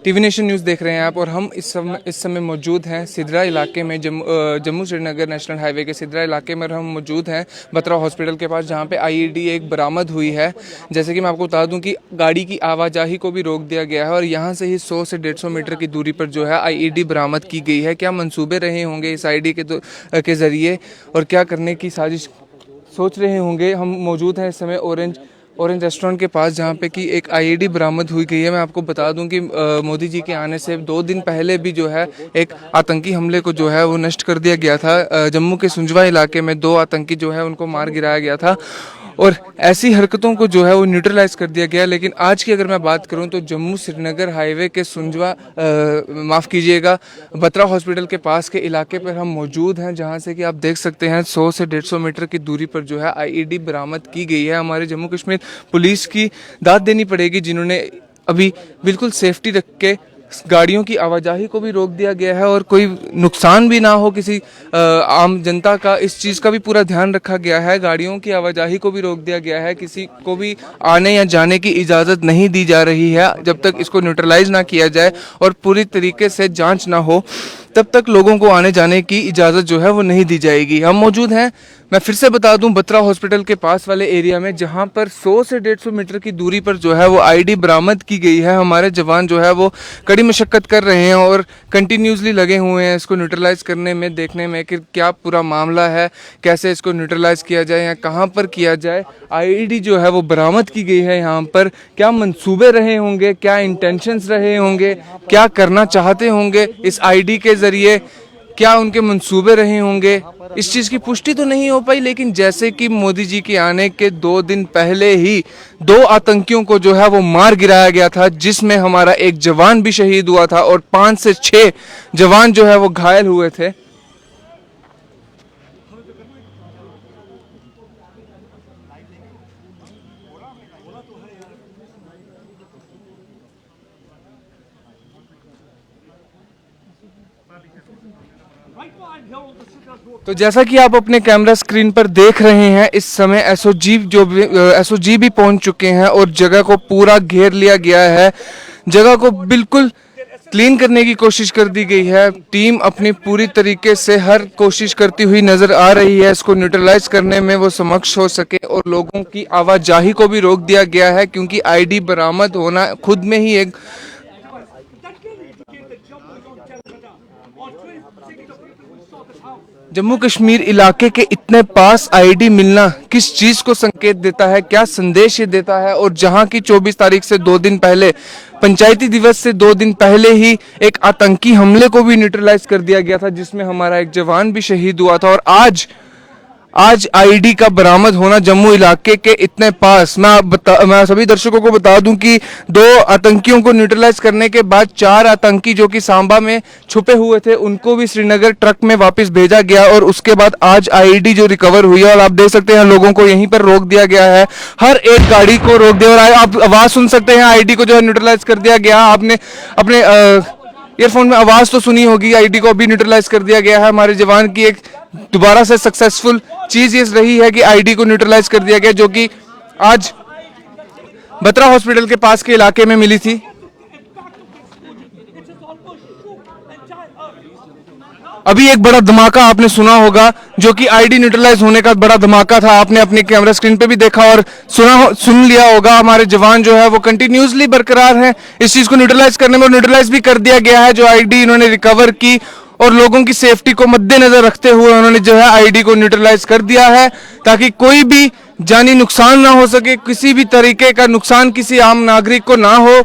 TV nation news देख रहे हैं आप, और हम इस समय मौजूद हैं सिदरा इलाके में, जम्मू श्रीनगर नेशनल हाईवे के सिदरा इलाके में हम मौजूद हैं बत्रा हॉस्पिटल के पास, जहां पे आईईडी एक बरामद हुई है। जैसे कि मैं आपको बता दूं कि गाड़ी की आवाजाही को भी रोक दिया गया है और यहां से ही 100 से 150 मीटर की दूरी पर जो है आईईडी बरामद की गई है। क्या मंसूबे रहे होंगे इस आईडी के ज़रिए और क्या करने की साजिश सोच रहे होंगे। हम मौजूद हैं इस समय ऑरेंज रेस्टोरेंट के पास, जहाँ पे कि एक आईईडी बरामद हुई गई है। मैं आपको बता दूं कि मोदी जी के आने से 2 दिन पहले भी जो है एक आतंकी हमले को जो है वो नष्ट कर दिया गया था। जम्मू के सुंजवा इलाके में 2 आतंकी जो है उनको मार गिराया गया था और ऐसी हरकतों को जो है वो न्यूट्रलाइज कर दिया गया। लेकिन आज की अगर मैं बात करूं तो जम्मू श्रीनगर हाईवे के माफ़ कीजिएगा, बत्रा हॉस्पिटल के पास के इलाके पर हम मौजूद हैं, जहां से कि आप देख सकते हैं 100 से 150 मीटर की दूरी पर जो है आईईडी बरामद की गई है। हमारे जम्मू कश्मीर पुलिस की दाद देनी पड़ेगी, जिन्होंने अभी बिल्कुल सेफ्टी रख के गाड़ियों की आवाजाही को भी रोक दिया गया है और कोई नुकसान भी ना हो किसी आम जनता का, इस चीज़ का भी पूरा ध्यान रखा गया है। गाड़ियों की आवाजाही को भी रोक दिया गया है, किसी को भी आने या जाने की इजाज़त नहीं दी जा रही है जब तक इसको न्यूट्रलाइज ना किया जाए और पूरी तरीके से जांच ना हो, तब तक लोगों को आने जाने की इजाज़त जो है वो नहीं दी जाएगी। हम मौजूद हैं, मैं फिर से बता दूं, बत्रा हॉस्पिटल के पास वाले एरिया में, जहां पर 100 से 150 मीटर की दूरी पर जो है वो आईडी बरामद की गई है। हमारे जवान जो है वो कड़ी मशक्कत कर रहे हैं और कंटिन्यूसली लगे हुए हैं इसको न्यूट्रलाइज करने में, देखने में कि क्या पूरा मामला है, कैसे इसको न्यूट्रलाइज किया जाए या कहाँ पर किया जाए। आईडी जो है वो बरामद की गई है यहाँ पर, क्या मंसूबे रहे होंगे, क्या इंटेंशंस रहे होंगे, क्या करना चाहते होंगे इस आईडी के ज़रिए, क्या उनके मंसूबे रहे होंगे, इस चीज़ की पुष्टि तो नहीं हो पाई। लेकिन जैसे कि मोदी जी के आने के 2 दिन पहले ही 2 आतंकियों को जो है वो मार गिराया गया था, जिसमें हमारा एक जवान भी शहीद हुआ था और 5 से 6 जवान जो है वो घायल हुए थे। तो जैसा कि आप अपने कैमरा स्क्रीन पर देख रहे हैं, इस समय एसओजी भी पहुंच चुके हैं और जगह को पूरा घेर लिया गया है। जगह को बिल्कुल क्लीन करने की कोशिश कर दी गई है। टीम अपनी पूरी तरीके से हर कोशिश करती हुई नजर आ रही है, इसको न्यूट्रलाइज करने में वो समक्ष हो सके, और लोगों की आवाजाही को भी रोक दिया गया है, क्योंकि आईडी बरामद होना खुद में ही एक जम्मू कश्मीर इलाके के इतने पास आईडी मिलना किस चीज को संकेत देता है, क्या संदेश ये देता है। और जहां की 24 तारीख से 2 दिन पहले, पंचायती दिवस से 2 दिन पहले ही एक आतंकी हमले को भी न्यूट्रलाइज कर दिया गया था, जिसमें हमारा एक जवान भी शहीद हुआ था। और आज आईडी का बरामद होना जम्मू इलाके के इतने पास, मैं सभी दर्शकों को बता दूं कि 2 आतंकियों को न्यूट्रलाइज करने के बाद 4 आतंकी जो कि सांबा में छुपे हुए थे, उनको भी श्रीनगर ट्रक में वापस भेजा गया और उसके बाद आज आईडी जो रिकवर हुई है, और आप देख सकते हैं लोगों को यहीं पर रोक दिया गया है, हर एक गाड़ी को रोक दिया। और आप आवाज सुन सकते हैं, आईडी को जो है न्यूट्रलाइज कर दिया गया। आपने अपने ईयरफोन में आवाज तो सुनी होगी, आईडी को अभी न्यूट्रलाइज कर दिया गया है। हमारे जवान की एक दोबारा से सक्सेसफुल चीज ये रही है कि आईडी को न्यूट्रलाइज कर दिया गया, जो कि आज बत्रा हॉस्पिटल के पास के इलाके में मिली थी। अभी एक बड़ा धमाका आपने सुना होगा, जो कि आईडी न्यूट्रलाइज होने का बड़ा धमाका था। आपने अपने कैमरा स्क्रीन पे भी देखा और सुन लिया होगा। हमारे जवान जो है वो कंटिन्यूसली बरकरार हैं इस चीज को न्यूट्रलाइज करने में, और न्यूट्रलाइज भी कर दिया गया है जो आईडी इन्होंने रिकवर की, और लोगों की सेफ्टी को मद्देनजर रखते हुए उन्होंने जो है आईडी को न्यूट्रलाइज कर दिया है, ताकि कोई भी जानी नुकसान ना हो सके, किसी भी तरीके का नुकसान किसी आम नागरिक को ना हो।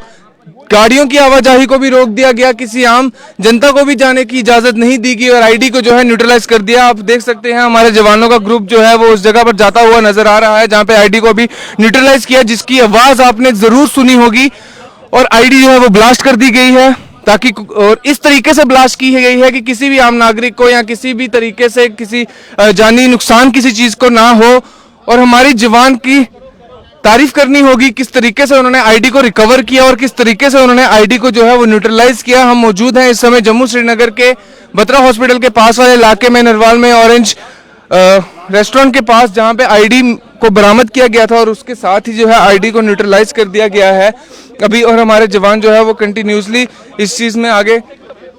गाड़ियों की आवाजाही को भी रोक दिया गया, किसी आम जनता को भी जाने की इजाजत नहीं दी गई और आईडी को जो है न्यूट्रलाइज कर दिया। आप देख सकते हैं हमारे जवानों का ग्रुप जो है वो उस जगह पर जाता हुआ नजर आ रहा है, जहां पे आईडी को भी न्यूट्रलाइज किया, जिसकी आवाज आपने जरूर सुनी होगी। और आईडी जो है वो ब्लास्ट कर दी गई है, ताकि और इस तरीके से ब्लास्ट की गई है कि किसी भी आम नागरिक को या किसी भी तरीके से किसी जानी नुकसान किसी चीज को ना हो। और हमारी जवान की तारीफ करनी होगी, किस तरीके से उन्होंने आईडी को रिकवर किया और किस तरीके से उन्होंने आईडी को जो है वो न्यूट्रलाइज किया। हम मौजूद हैं इस समय जम्मू श्रीनगर के बत्रा हॉस्पिटल के पास वाले इलाके में, नरवाल में, ऑरेंज रेस्टोरेंट के पास जहां पे आईडी को बरामद किया गया था और उसके साथ ही जो है आईडी को न्यूट्रलाइज कर दिया गया है अभी। और हमारे जवान जो है वो कंटिन्यूसली इस चीज़ में आगे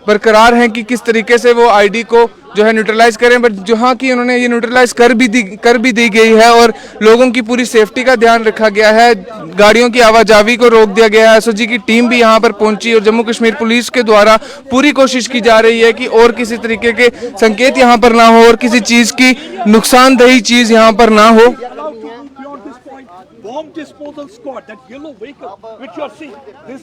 बरकरार हैं कि किस तरीके से वो आईडी को जो है न्यूट्रलाइज करें। बट जहाँ की उन्होंने ये न्यूट्रलाइज कर भी दी गई है और लोगों की पूरी सेफ्टी का ध्यान रखा गया है, गाड़ियों की आवाजावी को रोक दिया गया है। एसओजी की टीम भी यहाँ पर पहुंची और जम्मू कश्मीर पुलिस के द्वारा पूरी कोशिश की जा रही है कि और किसी तरीके के संकेत यहाँ पर ना हो और किसी चीज़ की नुकसानदेही चीज़ यहाँ पर ना हो। Bomb disposal squad, that yellow vehicle which you are seeing, this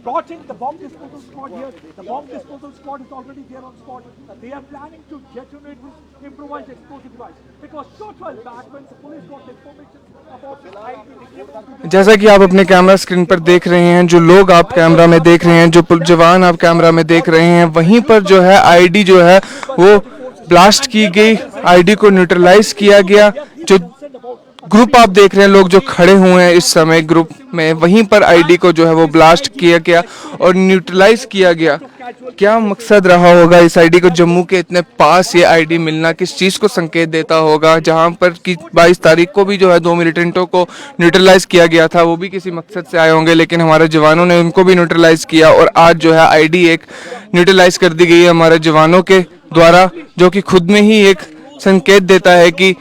brought in the bomb disposal squad here. The bomb disposal squad is already there on spot. They are planning to detonate this improvised explosive device. Because short while back when the police got information about the ID, जैसा कि आप अपने camera screen पर देख रहे हैं, जो लोग आप कैमरा में देख रहे हैं, जो जवान आप कैमरा में देख रहे हैं, वहीं पर जो है आईडी जो है वो ब्लास्ट की गई, आईडी को न्यूट्रलाइज किया गया। जो ग्रुप आप देख रहे हैं, लोग जो खड़े हुए हैं इस समय ग्रुप में, वहीं पर आईडी को जो है वो ब्लास्ट किया गया और न्यूट्रलाइज किया गया। क्या मकसद रहा होगा इस आईडी को जम्मू के इतने पास ये आईडी मिलना, किस चीज़ को संकेत देता होगा? जहां पर कि 22 तारीख को भी जो है 2 मिलिटेंटों को न्यूट्रलाइज किया गया था, वो भी किसी मकसद से आए होंगे, लेकिन हमारे जवानों ने उनको भी न्यूट्रलाइज किया और आज जो है आईडी एक न्यूट्रलाइज कर दी गई है हमारे जवानों के द्वारा, जो कि खुद में ही एक संकेत देता है कि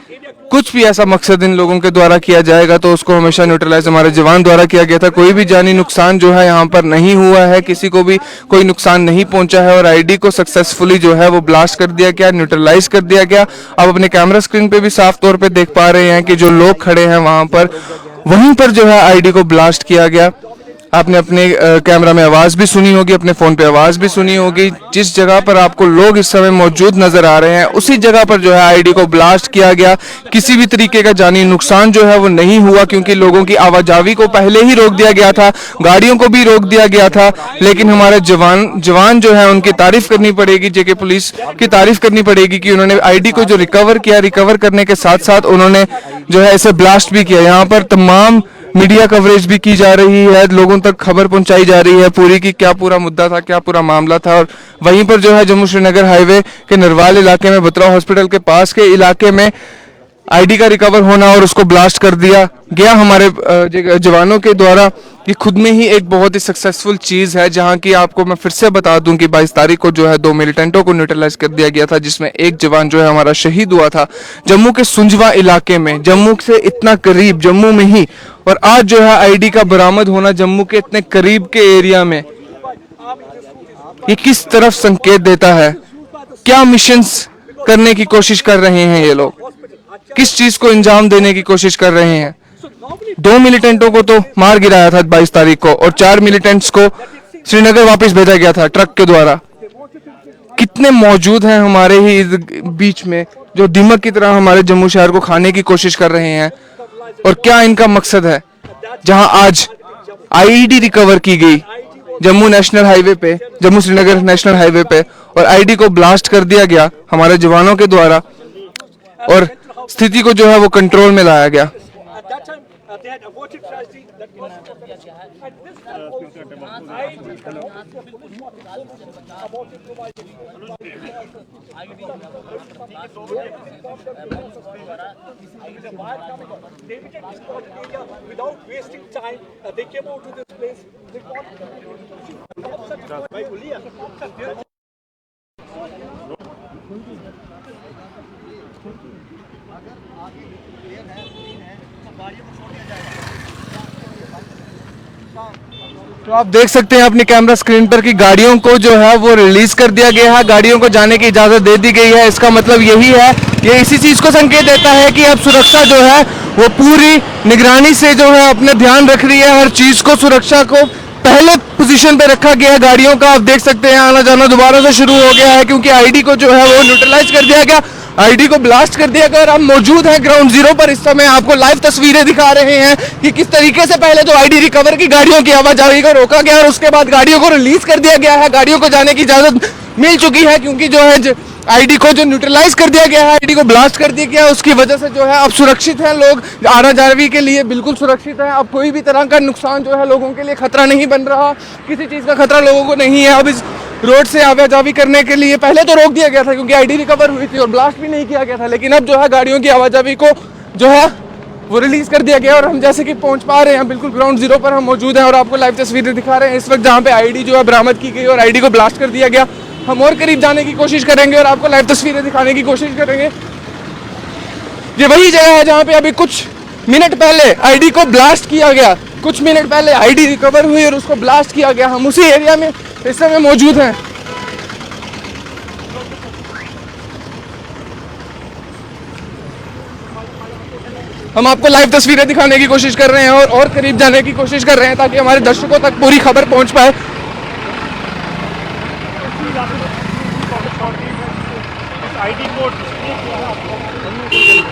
कुछ भी ऐसा मकसद इन लोगों के द्वारा किया जाएगा तो उसको हमेशा न्यूट्रलाइज हमारे जवान द्वारा किया गया था। कोई भी जानी नुकसान जो है यहाँ पर नहीं हुआ है, किसी को भी कोई नुकसान नहीं पहुंचा है और आईडी को सक्सेसफुली जो है वो ब्लास्ट कर दिया गया, न्यूट्रलाइज कर दिया गया। आप अपने कैमरा स्क्रीन पे भी साफ तौर पे देख पा रहे हैं कि जो लोग खड़े हैं वहां पर, वहीं पर जो है आईडी को ब्लास्ट किया गया। आपने अपने कैमरा में आवाज़ भी सुनी होगी, अपने फ़ोन पे आवाज़ भी सुनी होगी। जिस जगह पर आपको लोग इस समय मौजूद नज़र आ रहे हैं, उसी जगह पर जो है आईडी को ब्लास्ट किया गया। किसी भी तरीके का जानी नुकसान जो है वो नहीं हुआ, क्योंकि लोगों की आवाजावी को पहले ही रोक दिया गया था, गाड़ियों को भी रोक दिया गया था। लेकिन हमारे जवान जो है उनकी तारीफ करनी पड़ेगी, जेके पुलिस की तारीफ करनी पड़ेगी कि उन्होंने आईडी को जो रिकवर किया, रिकवर करने के साथ साथ उन्होंने जो है इसे ब्लास्ट भी किया। यहाँ पर तमाम मीडिया कवरेज भी की जा रही है, लोगों तक खबर पहुंचाई जा रही है पूरी की क्या पूरा मुद्दा था, क्या पूरा मामला था। और वहीं पर जो है जम्मू श्रीनगर हाईवे के नरवाल इलाके में, बत्रा हॉस्पिटल के पास के इलाके में आईडी का रिकवर होना और उसको ब्लास्ट कर दिया गया हमारे जवानों के द्वारा, ये खुद में ही एक बहुत ही सक्सेसफुल चीज़ है। जहां की आपको मैं फिर से बता दूं कि 22 तारीख को जो है 2 मिलिटेंटों को न्यूट्रलाइज कर दिया गया था, जिसमें एक जवान जो है हमारा शहीद हुआ था जम्मू के सुंजवा इलाके में, जम्मू से इतना करीब, जम्मू में ही। और आज जो है आईडी का बरामद होना जम्मू के इतने करीब के एरिया में, ये किस तरफ संकेत देता है? क्या मिशंस करने की कोशिश कर रहे हैं ये लोग, किस चीज को अंजाम देने की कोशिश कर रहे हैं? 2 मिलिटेंटों को तो मार गिराया था 22 तारीख को और 4 मिलिटेंट्स को श्रीनगर वापस भेजा गया था ट्रक के द्वारा। कितने मौजूद हैं हमारे ही बीच में जो दीमक की तरह हमारे जम्मू शहर को खाने की कोशिश कर रहे हैं, और क्या इनका मकसद है? जहां आज आईडी रिकवर की गई जम्मू नेशनल हाईवे पे, जम्मू श्रीनगर नेशनल हाईवे पे, और आईडी को ब्लास्ट कर दिया गया हमारे जवानों के द्वारा और स्थिति को जो है वो कंट्रोल में लाया गया। तो आप देख सकते हैं अपनी कैमरा स्क्रीन पर कि गाड़ियों को जो है वो रिलीज कर दिया गया है, गाड़ियों को जाने की इजाजत दे दी गई है। इसका मतलब यही है, ये इसी चीज को संकेत देता है कि अब सुरक्षा जो है वो पूरी निगरानी से जो है अपने ध्यान रख रही है, हर चीज को, सुरक्षा को पहले पोजीशन पे रखा गया है। गाड़ियों का आप देख सकते हैं आना जाना दोबारा से शुरू हो गया है, क्योंकि आईडी को जो है वो न्यूट्रलाइज कर दिया गया, आईडी को ब्लास्ट कर दिया गया। और हम मौजूद हैं ग्राउंड जीरो पर, इस समय आपको लाइव तस्वीरें दिखा रहे हैं कि किस तरीके से पहले तो आईडी रिकवर की गाड़ियों की आवाजाही को रोका गया और उसके बाद गाड़ियों को रिलीज कर दिया गया है। गाड़ियों को जाने की इजाजत मिल चुकी है, क्योंकि जो है आईडी को जो न्यूट्रलाइज कर दिया गया है, आईडी को ब्लास्ट कर दिया गया, उसकी वजह से जो है अब सुरक्षित है लोग, आना जावी के लिए बिल्कुल सुरक्षित है। अब कोई भी तरह का नुकसान जो है लोगों के लिए खतरा नहीं बन रहा, किसी चीज़ का खतरा लोगों को नहीं है। अब इस रोड से आवाजावी करने के लिए पहले तो रोक दिया गया था क्योंकि आईडी रिकवर हुई थी और ब्लास्ट भी नहीं किया गया था, लेकिन अब जो है गाड़ियों की आवाजावी को जो है वो रिलीज कर दिया गया और हम जैसे कि पहुंच पा रहे हैं बिल्कुल ग्राउंड जीरो पर हम मौजूद हैं और आपको लाइव तस्वीरें दिखा रहे हैं इस वक्त जहां पे आईडी जो है बरामद की गई और आईडी को ब्लास्ट कर दिया गया। हम और करीब जाने की कोशिश करेंगे और आपको लाइव तस्वीरें दिखाने की कोशिश करेंगे। ये वही जगह है जहां पे अभी कुछ मिनट पहले आईडी को ब्लास्ट किया गया, कुछ मिनट पहले आईडी रिकवर हुई और उसको ब्लास्ट किया गया। हम उसी एरिया में इस समय मौजूद हैं। हम आपको लाइव तस्वीरें दिखाने की कोशिश कर रहे हैं और करीब जाने की कोशिश कर रहे हैं ताकि हमारे दर्शकों तक पूरी खबर पहुंच पाए।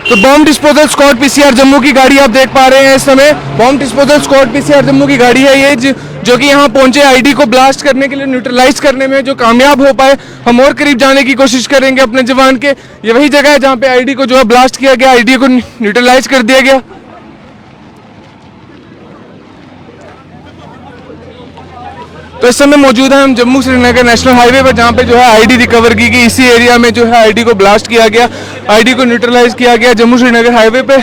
तो bomb disposal squad PCR Jammu की गाड़ी आप देख पा रहे हैं इस समय। Bomb disposal squad PCR Jammu की गाड़ी है ये जो कि यहाँ पहुंचे आईडी को ब्लास्ट करने के लिए, न्यूट्रलाइज करने में जो कामयाब हो पाए। हम और करीब जाने की कोशिश करेंगे अपने जवान के। ये वही जगह है जहाँ पे आईडी को जो है ब्लास्ट किया गया, आईडी को न्यूट्रलाइज कर दिया गया। तो इस समय मौजूद है हम जम्मू श्रीनगर नेशनल हाईवे पर जहाँ पे जो है आईडी रिकवर की गई। इसी एरिया में जो है आईडी को ब्लास्ट किया गया, आईडी को न्यूट्रलाइज किया गया। जम्मू श्रीनगर हाईवे पे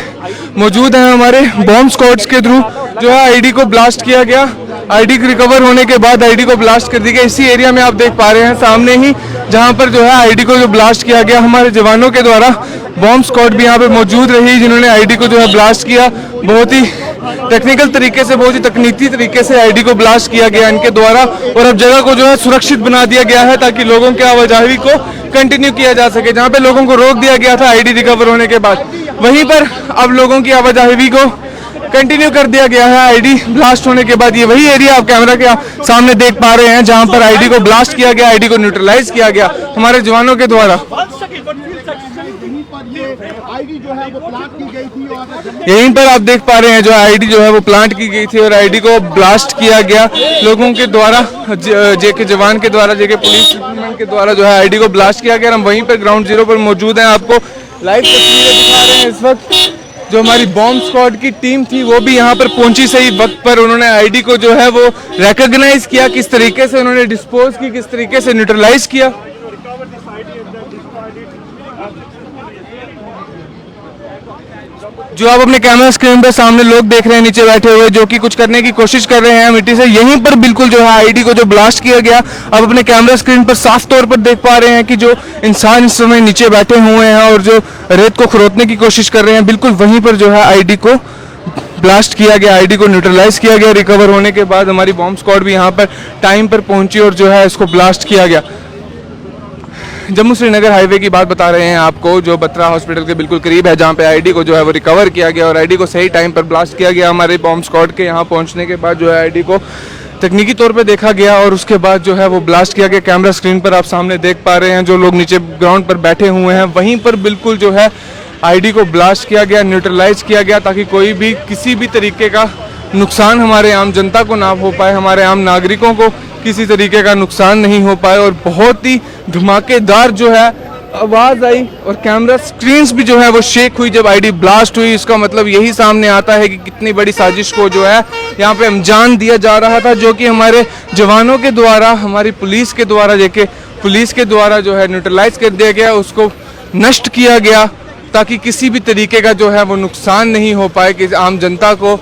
मौजूद है हमारे बॉम्ब स्क्वाड्स के थ्रू जो है आईडी को ब्लास्ट किया गया। आईडी रिकवर होने के बाद आईडी को ब्लास्ट कर दिया गया। इसी एरिया में आप देख पा रहे हैं सामने ही जहाँ पर जो है आईडी को जो ब्लास्ट किया गया, हमारे जवानों के द्वारा बॉम्ब स्क्वाड भी यहाँ पे मौजूद रही जिन्होंने आईडी को जो है ब्लास्ट किया। बहुत ही टेक्निकल तरीके से, बहुत ही तकनीकी तरीके से आईडी को ब्लास्ट किया गया इनके द्वारा और अब जगह को जो है सुरक्षित बना दिया गया है ताकि लोगों के आवाजाही को कंटिन्यू किया जा सके। जहाँ पे लोगों को रोक दिया गया था आईडी रिकवर होने के बाद, वहीं पर अब लोगों की आवाजाही को कंटिन्यू कर दिया गया है आईडी ब्लास्ट होने के बाद। ये वही एरिया आप कैमरा के सामने देख पा रहे हैं जहां पर आईडी को ब्लास्ट किया गया, आईडी को न्यूट्रलाइज किया गया हमारे जवानों के द्वारा। आईडी जो है वो प्लांट की गई थी और यहीं पर आप देख पा रहे हैं जो आईडी जो है वो प्लांट की गई थी और आईडी को ब्लास्ट किया गया लोगों के द्वारा, जेके जवान के द्वारा, जेके पुलिस के द्वारा जो है आईडी को ब्लास्ट किया गया। हम वहीं पर ग्राउंड जीरो पर मौजूद हैं, आपको लाइव तस्वीरें दिखा रहे हैं इस वक्त। जो हमारी बॉम्ब स्क्वाड की टीम थी वो भी यहाँ पर पहुंची सही वक्त पर। उन्होंने आईडी को जो है वो रिकॉग्नाइज किया, किस तरीके से उन्होंने डिस्पोज की, किस तरीके से न्यूट्रलाइज किया। जो आप अपने कैमरा स्क्रीन पे सामने लोग देख रहे हैं नीचे बैठे हुए जो कि कुछ करने की कोशिश कर रहे हैं मिट्टी से, यहीं पर बिल्कुल जो है आईडी को जो ब्लास्ट किया गया आप अपने कैमरा स्क्रीन पर साफ तौर पर देख पा रहे हैं कि जो इंसान इस समय नीचे बैठे हुए हैं और जो रेत को खरोदने की कोशिश कर रहे हैं, बिल्कुल वहीं पर जो है आईडी को ब्लास्ट किया गया, आईडी को न्यूट्रलाइज किया गया। रिकवर होने के बाद हमारी बॉम्ब स्क्वाड भी यहाँ पर टाइम पर पहुंची और जो है इसको ब्लास्ट किया गया। जम्मू श्रीनगर हाईवे की बात बता रहे हैं आपको, जो बत्रा हॉस्पिटल के बिल्कुल करीब है जहां पे आईडी को जो है वो रिकवर किया गया और आईडी को सही टाइम पर ब्लास्ट किया गया। हमारे बॉम्ब स्क्वाड के यहां पहुंचने के बाद जो है आईडी को तकनीकी तौर पे देखा गया और उसके बाद जो है वो ब्लास्ट किया गया। कैमरा स्क्रीन पर आप सामने देख पा रहे हैं जो लोग नीचे ग्राउंड पर बैठे हुए हैं वहीं पर बिल्कुल जो है आईडी को ब्लास्ट किया गया, न्यूट्रलाइज किया गया ताकि कोई भी किसी भी तरीके का नुकसान हमारे आम जनता को ना हो पाए, हमारे आम नागरिकों को किसी तरीके का नुकसान नहीं हो पाए। और बहुत ही धमाकेदार जो है आवाज़ आई और कैमरा स्क्रीन्स भी जो है वो शेक हुई जब आईडी ब्लास्ट हुई। इसका मतलब यही सामने आता है कि कितनी बड़ी साजिश को जो है यहाँ पे अंजाम दिया जा रहा था, जो कि हमारे जवानों के द्वारा, हमारी पुलिस के द्वारा, जेके पुलिस के द्वारा जो है न्यूट्रलाइज कर दिया गया, उसको नष्ट किया गया ताकि किसी भी तरीके का जो है वो नुकसान नहीं हो पाए, कि आम जनता को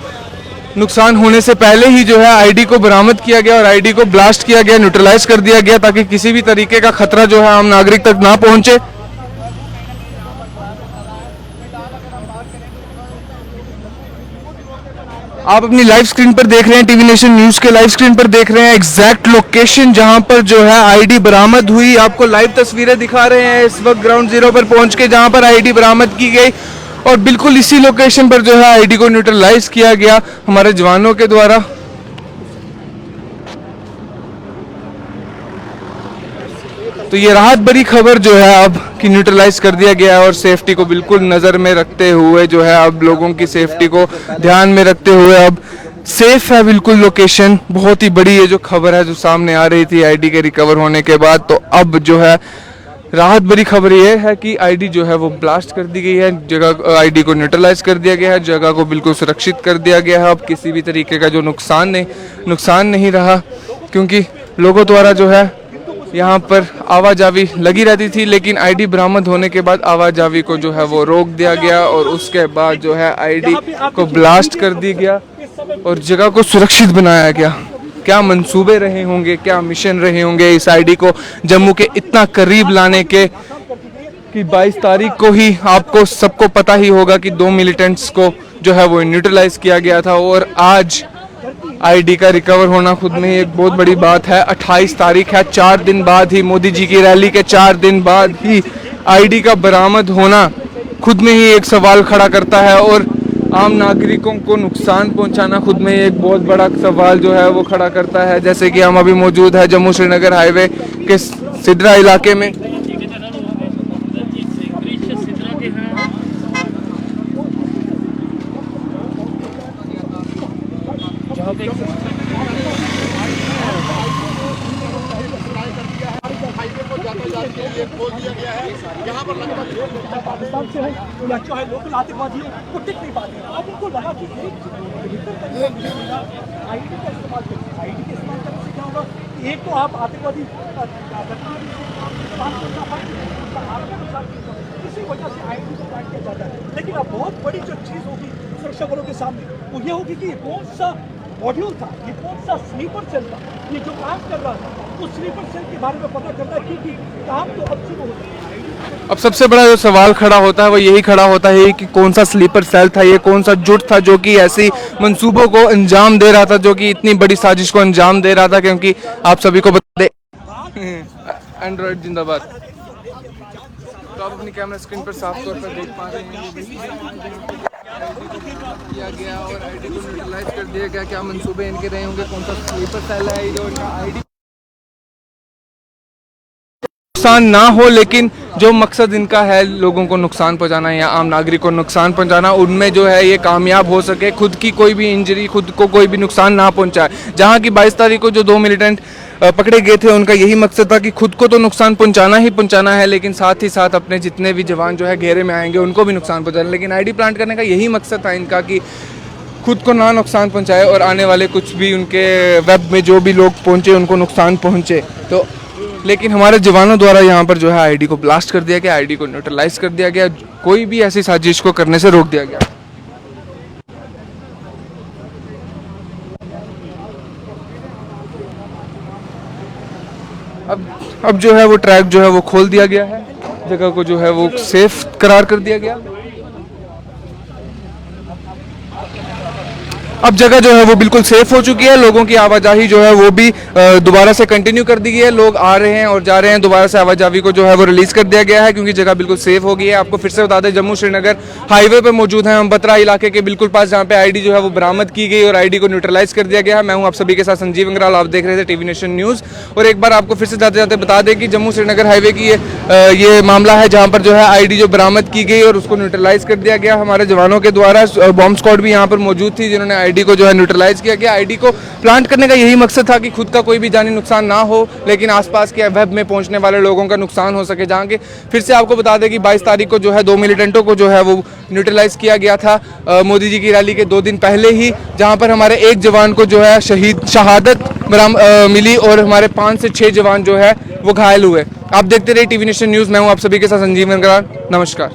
नुकसान होने से पहले ही जो है आईडी को बरामद किया गया और आईडी को ब्लास्ट किया गया, न्यूट्रलाइज कर दिया गया ताकि किसी भी तरीके का खतरा जो है आम नागरिक तक ना पहुंचे। आप अपनी लाइव स्क्रीन पर देख रहे हैं, टीवी नेशन न्यूज के लाइव स्क्रीन पर देख रहे हैं एग्जैक्ट लोकेशन जहां पर जो है आईडी बरामद हुई। आपको लाइव तस्वीरें दिखा रहे हैं इस वक्त ग्राउंड जीरो पर पहुंच के जहां पर आईडी बरामद की गई और बिल्कुल इसी लोकेशन पर जो है आईडी को न्यूट्रलाइज किया गया हमारे जवानों के द्वारा। तो ये राहत भरी खबर जो है अब कि न्यूट्रलाइज कर दिया गया है और सेफ्टी को बिल्कुल नज़र में रखते हुए जो है अब लोगों की सेफ्टी को ध्यान में रखते हुए अब सेफ है बिल्कुल लोकेशन। बहुत ही बड़ी ये जो खबर है जो सामने आ रही थी आईडी के रिकवर होने के बाद, तो अब जो है राहत भरी खबर ये है कि आईडी जो है वो ब्लास्ट कर दी गई है, जगह आईडी को न्यूट्रलाइज कर दिया गया है, जगह को बिल्कुल सुरक्षित कर दिया गया है। अब किसी भी तरीके का जो नुकसान नहीं रहा, क्योंकि लोगों द्वारा जो है यहाँ पर आवाजावी लगी रहती थी, लेकिन आईडी बरामद होने के बाद आवाजावी को जो है वो रोक दिया गया और उसके बाद जो है आईडी को ब्लास्ट कर दिया गया और जगह को सुरक्षित बनाया गया। क्या मंसूबे रहे होंगे, क्या मिशन रहे होंगे इस आईडी को जम्मू के इतना करीब लाने के कि 22 तारीख को ही आपको सबको पता ही होगा कि 2 मिलिटेंट्स को जो है वो न्यूट्रलाइज किया गया था और आज आईडी का रिकवर होना खुद में ही एक बहुत बड़ी बात है। 28 तारीख है, 4 दिन बाद ही मोदी जी की रैली के 4 दिन बाद ही आईडी का बरामद होना खुद में ही एक सवाल खड़ा करता है और आम नागरिकों को नुकसान पहुंचाना खुद में ही एक बहुत बड़ा सवाल जो है वो खड़ा करता है। जैसे कि हम अभी मौजूद है जम्मू श्रीनगर हाईवे के सिद्रा इलाके में। पाकिस्तान से हो या चाहे लोकल आतंकवादी हो वो टिक नहीं पाते। अब उनको लगा कि आईडी का इस्तेमाल करने से क्या होगा, एक तो आप आतंकवादी इसी वजह से आईडी को काट किया जाता है। लेकिन अब बहुत बड़ी जो चीज़ होगी सुरक्षा बलों के सामने वो ये होगी कि ये कौन सा मॉड्यूल था, ये कौन सा स्लीपर सेल था, ये जो काम कर रहा था उस स्लीपर सेल के बारे में पता चलता है क्योंकि काम तो अब शुरू होता है। अब सबसे बड़ा जो सवाल खड़ा होता है वो यही खड़ा होता है कि कौन सा स्लीपर सेल था, ये कौन सा जुट था जो कि ऐसी मंसूबों को अंजाम दे रहा था, जो कि इतनी बड़ी साजिश को अंजाम दे रहा था। क्योंकि आप सभी को बता दें एंड्रॉइड जिंदाबाद। तो आप अपनी कैमरा स्क्रीन पर साफ तौर पर देख पा रहे हैं किया गया और आईडी को न्यूट्रलाइज कर दिया गया। क्या मंसूबे इनके रहे होंगे, कौन सा स्लीपर सेल है जो इनका आईडी नुकसान ना हो, लेकिन जो मकसद इनका है लोगों को नुकसान पहुंचाना या आम नागरिक को नुकसान पहुंचाना, उनमें जो है ये कामयाब हो सके, खुद की कोई भी इंजरी, खुद को कोई भी नुकसान ना पहुंचाए। जहां की 22 तारीख को जो 2 मिलिटेंट पकड़े गए थे उनका यही मकसद था कि खुद को तो नुकसान पहुंचाना ही पहुंचाना है, लेकिन साथ ही साथ अपने जितने भी जवान जो है घेरे में आएंगे उनको भी नुकसान पहुंचाना। लेकिन आईडी प्लांट करने का यही मकसद था इनका कि खुद को ना नुकसान पहुंचाए और आने वाले कुछ भी उनके वेब में जो भी लोग पहुंचे उनको नुकसान पहुंचे। तो लेकिन हमारे जवानों द्वारा यहाँ पर जो है आईडी को ब्लास्ट कर दिया गया, आईडी को न्यूट्रलाइज कर दिया गया, कोई भी ऐसी साजिश को करने से रोक दिया गया। अब जो है वो ट्रैक जो है वो खोल दिया गया है, जगह को जो है वो सेफ करार कर दिया गया। अब जगह जो है वो बिल्कुल सेफ हो चुकी है, लोगों की आवाजाही जो है वो भी दोबारा से कंटिन्यू कर दी गई है। लोग आ रहे हैं और जा रहे हैं, दोबारा से आवाजाही को जो है वो रिलीज कर दिया गया है क्योंकि जगह बिल्कुल सेफ हो गई है। आपको फिर से बता दें जम्मू श्रीनगर हाईवे पे मौजूद हैं हम, बत्रा इलाके के बिल्कुल पास, जहाँ पे आईडी जो है वो बरामद की गई और आईडी को न्यूट्रलाइज कर दिया गया है। मैं हूँ आप सभी के साथ संजीव अंग्राल, आप देख रहे थे टीवी नेशन न्यूज़। और एक बार आपको फिर से जाते जाते बता दें कि जम्मू श्रीनगर हाईवे की ये मामला है जहाँ पर जो है आईडी जो बरामद की गई और उसको न्यूट्रलाइज कर दिया गया हमारे जवानों के द्वारा। बॉम्ब स्क्वाड भी यहाँ पर मौजूद थी जिन्होंने आईडी को जो है न्यूट्रलाइज किया गया। आईडी को प्लांट करने का यही मकसद था कि खुद का कोई भी जानी नुकसान ना हो, लेकिन आसपास के वेब में पहुंचने वाले लोगों का नुकसान हो सके। जहां के फिर से आपको बता दें कि 22 तारीख को जो है 2 मिलिटेंटों को जो है वो न्यूट्रलाइज किया गया था मोदी जी की रैली के 2 दिन पहले ही, जहां पर हमारे एक जवान को जो है शहादत मिली और हमारे 5 से 6 जवान जो है वो घायल हुए। आप देखते रहिए टीवी नेशन न्यूज़। मैं हूँ आप सभी के साथ संजीव अंग्राल। नमस्कार।